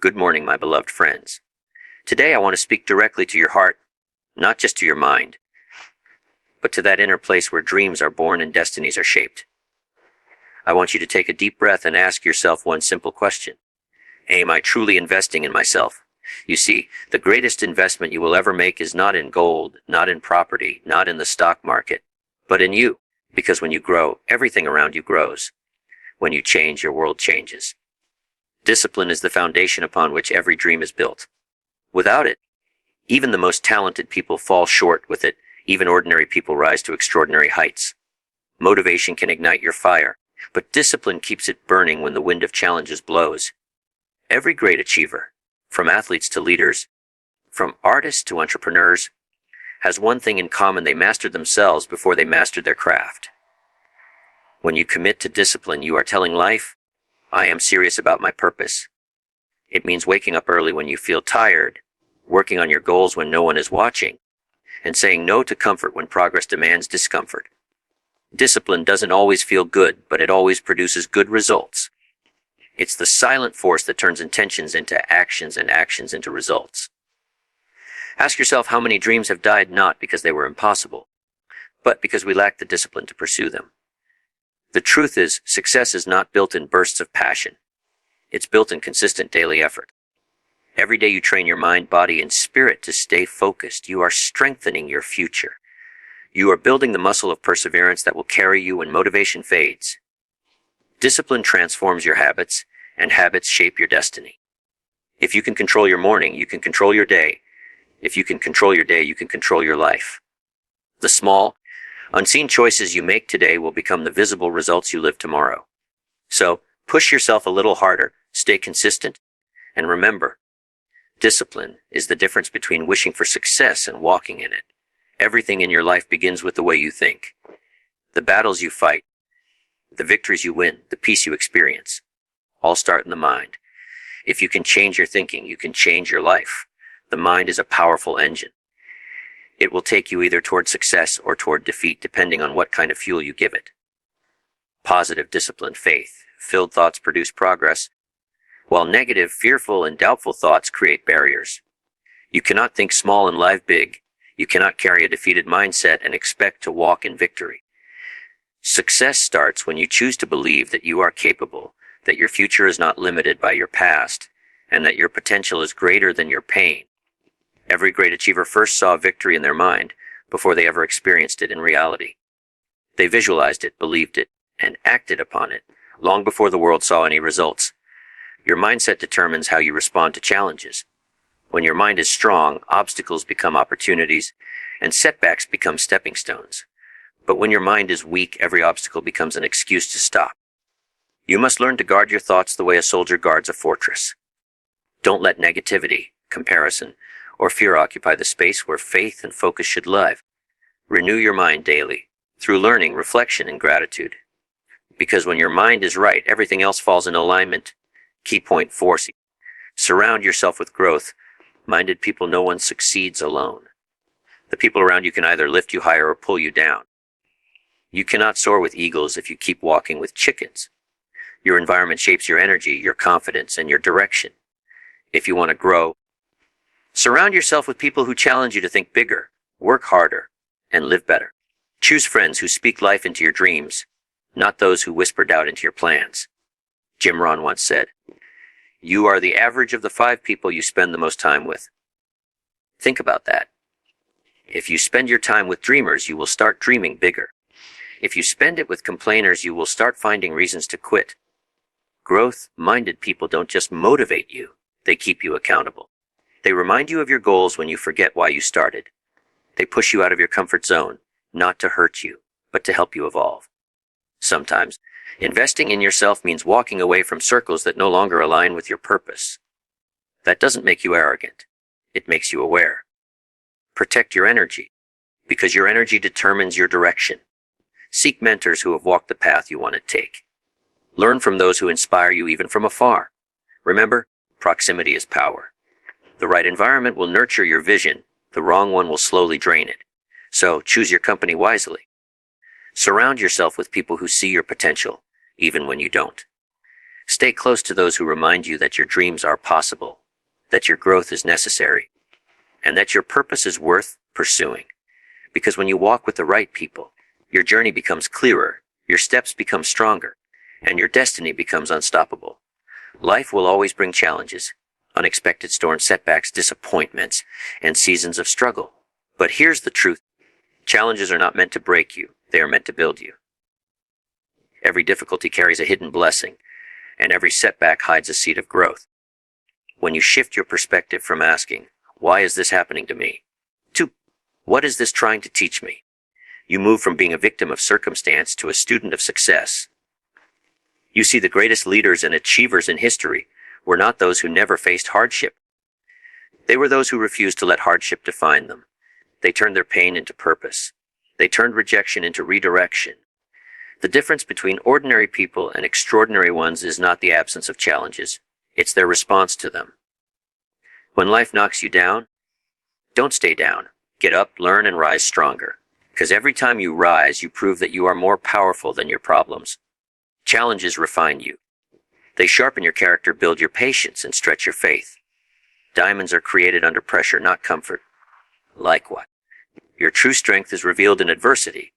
Good morning, my beloved friends. Today I want to speak directly to your heart, not just to your mind, but to that inner place where dreams are born and destinies are shaped. I want you to take a deep breath and ask yourself one simple question. Am I truly investing in myself? You see, the greatest investment you will ever make is not in gold, not in property, not in the stock market, but in you. Because when you grow, everything around you grows. When you change, your world changes. Discipline is the foundation upon which every dream is built. Without it, even the most talented people fall short with it. Even ordinary people rise to extraordinary heights. Motivation can ignite your fire, but discipline keeps it burning when the wind of challenges blows. Every great achiever, from athletes to leaders, from artists to entrepreneurs, has one thing in common: they mastered themselves before they mastered their craft. When you commit to discipline, you are telling life, I am serious about my purpose. It means waking up early when you feel tired, working on your goals when no one is watching, and saying no to comfort when progress demands discomfort. Discipline doesn't always feel good, but it always produces good results. It's the silent force that turns intentions into actions and actions into results. Ask yourself how many dreams have died not because they were impossible, but because we lacked the discipline to pursue them. The truth is, success is not built in bursts of passion. It's built in consistent daily effort. Every day you train your mind, body, and spirit to stay focused. You are strengthening your future. You are building the muscle of perseverance that will carry you when motivation fades. Discipline transforms your habits, and habits shape your destiny. If you can control your morning, you can control your day. If you can control your day, you can control your life. The small, unseen choices you make today will become the visible results you live tomorrow. So, push yourself a little harder, stay consistent, and remember, discipline is the difference between wishing for success and walking in it. Everything in your life begins with the way you think. The battles you fight, the victories you win, the peace you experience, all start in the mind. If you can change your thinking, you can change your life. The mind is a powerful engine. It will take you either toward success or toward defeat, depending on what kind of fuel you give it. Positive, disciplined, faith-filled thoughts produce progress, while negative, fearful, and doubtful thoughts create barriers. You cannot think small and live big. You cannot carry a defeated mindset and expect to walk in victory. Success starts when you choose to believe that you are capable, that your future is not limited by your past, and that your potential is greater than your pain. Every great achiever first saw victory in their mind before they ever experienced it in reality. They visualized it, believed it, and acted upon it long before the world saw any results. Your mindset determines how you respond to challenges. When your mind is strong, obstacles become opportunities, and setbacks become stepping stones. But when your mind is weak, every obstacle becomes an excuse to stop. You must learn to guard your thoughts the way a soldier guards a fortress. Don't let negativity, comparison, or fear occupy the space where faith and focus should live. Renew your mind daily, through learning, reflection, and gratitude. Because when your mind is right, everything else falls in alignment. Key point 4. Surround yourself with growth-minded people. No one succeeds alone. The people around you can either lift you higher or pull you down. You cannot soar with eagles if you keep walking with chickens. Your environment shapes your energy, your confidence, and your direction. If you want to grow, surround yourself with people who challenge you to think bigger, work harder, and live better. Choose friends who speak life into your dreams, not those who whisper doubt into your plans. Jim Rohn once said, "You are the average of the 5 people you spend the most time with." Think about that. If you spend your time with dreamers, you will start dreaming bigger. If you spend it with complainers, you will start finding reasons to quit. Growth-minded people don't just motivate you, they keep you accountable. They remind you of your goals when you forget why you started. They push you out of your comfort zone, not to hurt you, but to help you evolve. Sometimes, investing in yourself means walking away from circles that no longer align with your purpose. That doesn't make you arrogant. It makes you aware. Protect your energy, because your energy determines your direction. Seek mentors who have walked the path you want to take. Learn from those who inspire you even from afar. Remember, proximity is power. The right environment will nurture your vision. The wrong one will slowly drain it. So choose your company wisely. Surround yourself with people who see your potential, even when you don't. Stay close to those who remind you that your dreams are possible, that your growth is necessary, and that your purpose is worth pursuing. Because when you walk with the right people, your journey becomes clearer, your steps become stronger, and your destiny becomes unstoppable. Life will always bring challenges, unexpected storms, setbacks, disappointments, and seasons of struggle. But here's the truth. Challenges are not meant to break you. They are meant to build you. Every difficulty carries a hidden blessing, and every setback hides a seed of growth. When you shift your perspective from asking, "Why is this happening to me?" to "What is this trying to teach me?" you move from being a victim of circumstance to a student of success. You see, the greatest leaders and achievers in history were not those who never faced hardship. They were those who refused to let hardship define them. They turned their pain into purpose. They turned rejection into redirection. The difference between ordinary people and extraordinary ones is not the absence of challenges. It's their response to them. When life knocks you down, don't stay down. Get up, learn, and rise stronger. Because every time you rise, you prove that you are more powerful than your problems. Challenges refine you. They sharpen your character, build your patience, and stretch your faith. Diamonds are created under pressure, not comfort. Like what? Your true strength is revealed in adversity.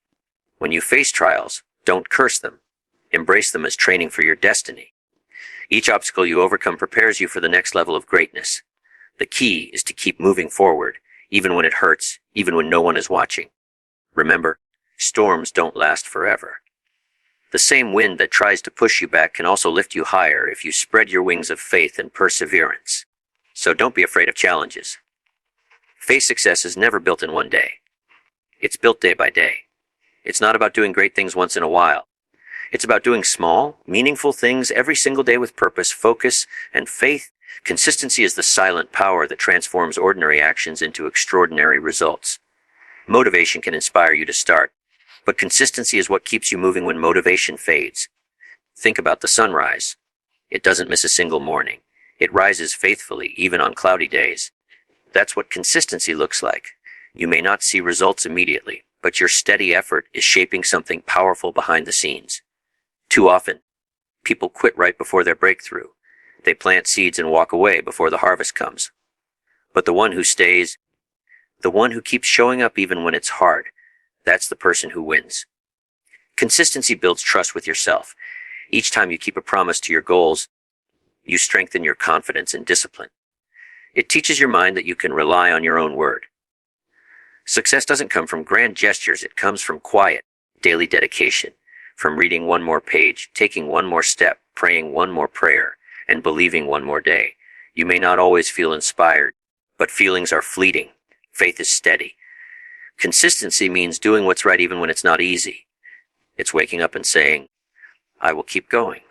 When you face trials, don't curse them. Embrace them as training for your destiny. Each obstacle you overcome prepares you for the next level of greatness. The key is to keep moving forward, even when it hurts, even when no one is watching. Remember, storms don't last forever. The same wind that tries to push you back can also lift you higher if you spread your wings of faith and perseverance. So don't be afraid of challenges. Face success is never built in one day. It's built day by day. It's not about doing great things once in a while. It's about doing small, meaningful things every single day with purpose, focus, and faith. Consistency is the silent power that transforms ordinary actions into extraordinary results. Motivation can inspire you to start, but consistency is what keeps you moving when motivation fades. Think about the sunrise. It doesn't miss a single morning. It rises faithfully, even on cloudy days. That's what consistency looks like. You may not see results immediately, but your steady effort is shaping something powerful behind the scenes. Too often, people quit right before their breakthrough. They plant seeds and walk away before the harvest comes. But the one who stays, the one who keeps showing up even when it's hard, that's the person who wins. Consistency builds trust with yourself. Each time you keep a promise to your goals, you strengthen your confidence and discipline. It teaches your mind that you can rely on your own word. Success doesn't come from grand gestures. It comes from quiet, daily dedication, from reading one more page, taking one more step, praying one more prayer, and believing one more day. You may not always feel inspired, but feelings are fleeting. Faith is steady. Consistency means doing what's right even when it's not easy. It's waking up and saying, "I will keep going,"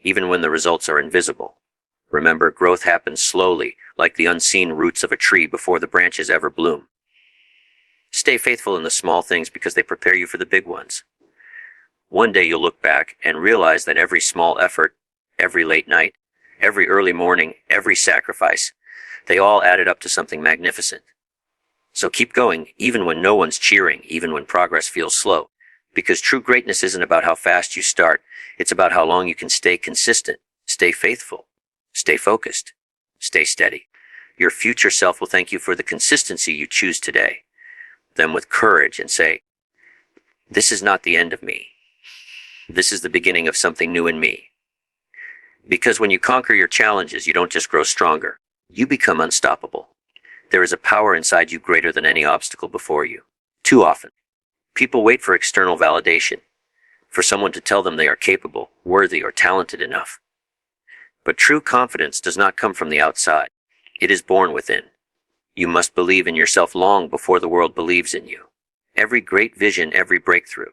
even when the results are invisible. Remember, growth happens slowly, like the unseen roots of a tree before the branches ever bloom. Stay faithful in the small things because they prepare you for the big ones. One day you'll look back and realize that every small effort, every late night, every early morning, every sacrifice, they all added up to something magnificent. So keep going, even when no one's cheering, even when progress feels slow. Because true greatness isn't about how fast you start. It's about how long you can stay consistent, stay faithful, stay focused, stay steady. Your future self will thank you for the consistency you choose today. Then with courage and say, "This is not the end of me. This is the beginning of something new in me." Because when you conquer your challenges, you don't just grow stronger. You become unstoppable. There is a power inside you greater than any obstacle before you. Too often, people wait for external validation, for someone to tell them they are capable, worthy, or talented enough. But true confidence does not come from the outside. It is born within. You must believe in yourself long before the world believes in you. Every great vision, every breakthrough,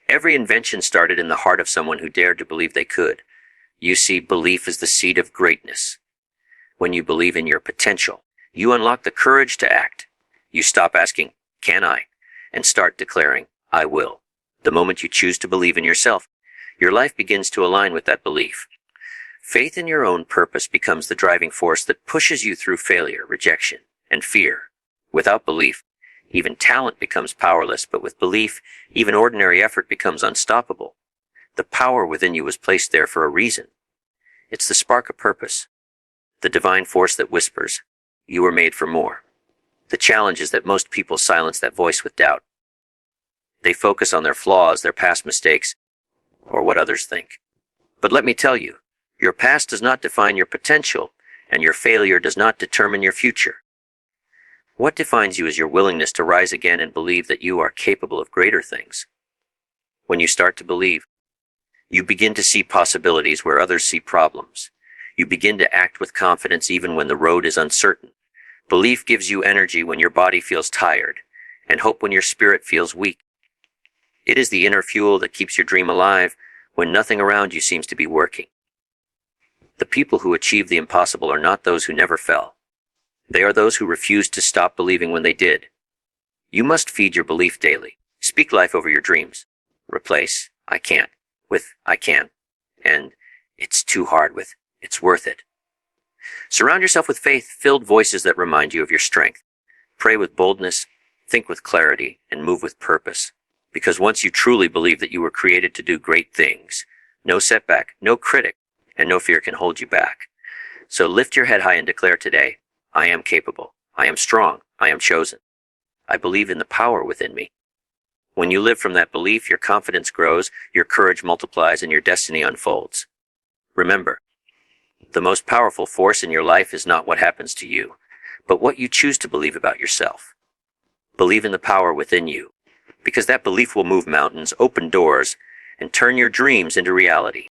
every invention started in the heart of someone who dared to believe they could. You see, belief is the seed of greatness. When you believe in your potential, you unlock the courage to act. You stop asking, "Can I?" and start declaring, "I will." The moment you choose to believe in yourself, your life begins to align with that belief. Faith in your own purpose becomes the driving force that pushes you through failure, rejection, and fear. Without belief, even talent becomes powerless, but with belief, even ordinary effort becomes unstoppable. The power within you was placed there for a reason. It's the spark of purpose, the divine force that whispers, "You were made for more." The challenge is that most people silence that voice with doubt. They focus on their flaws, their past mistakes, or what others think. But let me tell you, your past does not define your potential, and your failure does not determine your future. What defines you is your willingness to rise again and believe that you are capable of greater things. When you start to believe, you begin to see possibilities where others see problems. You begin to act with confidence even when the road is uncertain. Belief gives you energy when your body feels tired, and hope when your spirit feels weak. It is the inner fuel that keeps your dream alive when nothing around you seems to be working. The people who achieve the impossible are not those who never fell. They are those who refused to stop believing when they did. You must feed your belief daily. Speak life over your dreams. Replace "I can't" with "I can," and "it's too hard" with "it's worth it." Surround yourself with faith-filled voices that remind you of your strength. Pray with boldness, think with clarity, and move with purpose. Because once you truly believe that you were created to do great things, no setback, no critic, and no fear can hold you back. So lift your head high and declare today, "I am capable. I am strong. I am chosen. I believe in the power within me." When you live from that belief, your confidence grows, your courage multiplies, and your destiny unfolds. Remember, the most powerful force in your life is not what happens to you, but what you choose to believe about yourself. Believe in the power within you, because that belief will move mountains, open doors, and turn your dreams into reality.